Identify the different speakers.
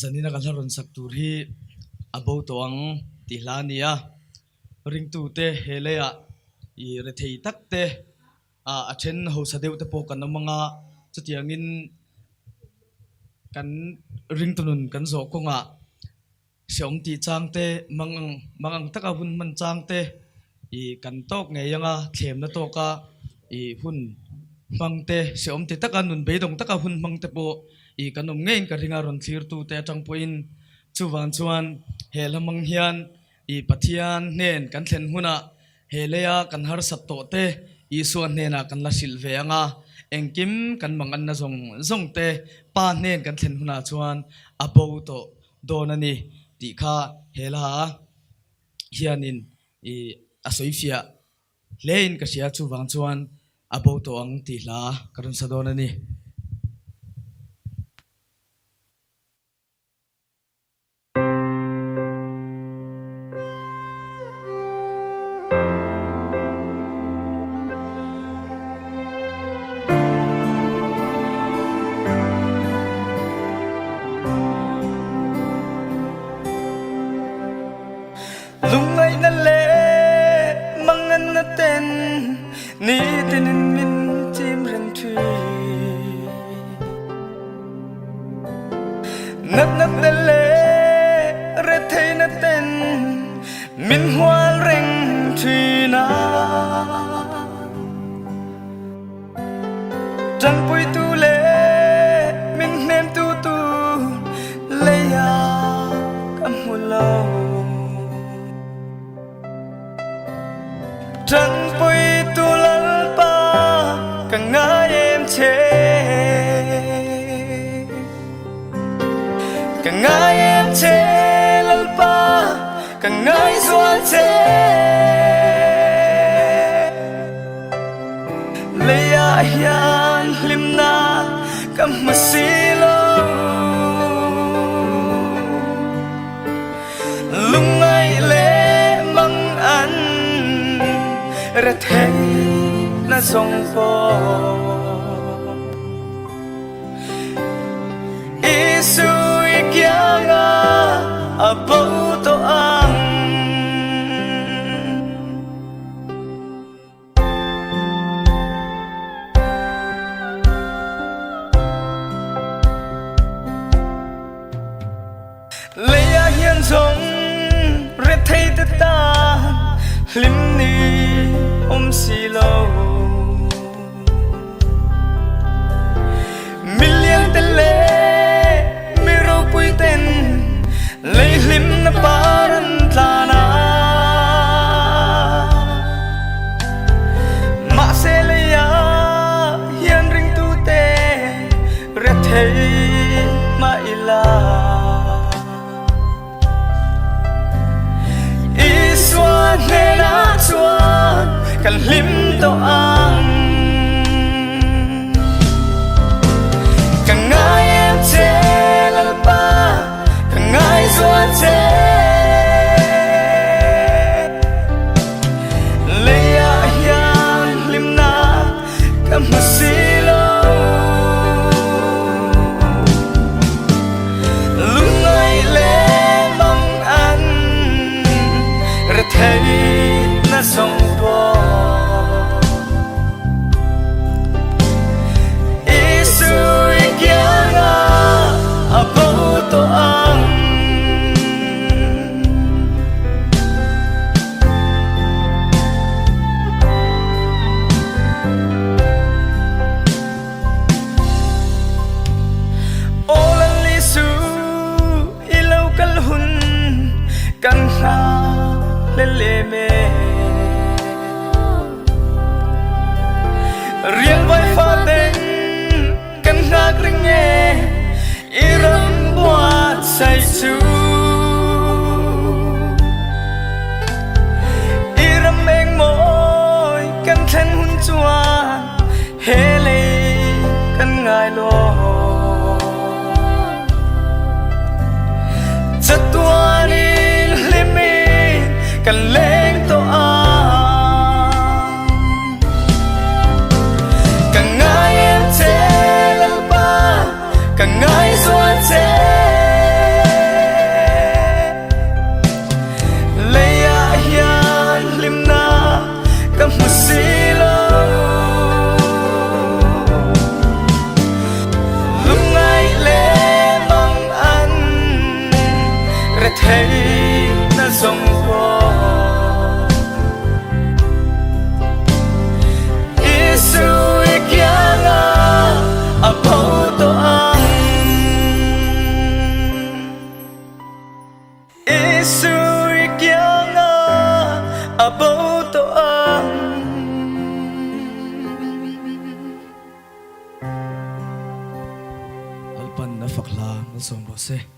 Speaker 1: zanina kalharon saktur hi abo toang tihlania ringtu te helea I rethei takte a then ho sadeu te po kan manga chutiangin kan ringtunun kan zo konga siom ti changte mangang taka hun man changte I kan tok nge yanga thlem na toka I hun mangte siom ti taka nun beidong taka hun mangte po I kanom ngein ka ringa ron thlir tu te atang poin chuwan chuan helamang hian I pathian nen kan thlen huna helea kan har satto te I suan nena kan la silveanga engkim kan mangan na zong te pa nen kan thlen huna chuan abo to donani ti kha hela hianin I asoifia lein ka sia chuwang chuan abo to ang ti hla karun sa donani
Speaker 2: Lungay na le mangan na ten ni tinin min tim ren thui nat na le re thei na ten min hual reng thui na trăng pui tu le min nem tu le ya kam hulo trăng pui tu lal pa cả ngài em chê cả ngài em chê lal pa cả ngài xuân chê lấy hian lim na cầm masilo lung ai lệ mang ăn ra thấy na sông po isu ikianga abo to ang leya hian sông ra thấy ta lim ni si lâu million tele mi ro pui ten lấy lim na paran tlana ma se le ya hian ring tu te re thei ma ila iswan ne na chuan kan lim to ang kan ngai em che lal pa kan ngai xuân che le ya hian lim na kam silo lung ngai le mong an ra thấy na sông po to ang olan lisu ilaw kalhun kan ha leleme riêng vai pha tên kan ha kringe iram buat say su iram eng moi kan thlen hun chuan hele kan ngai lo chatuani limi kan leng to a kan ngai em che lal pa kan ngai xuân che bố to ang
Speaker 1: alpan na fakla na som se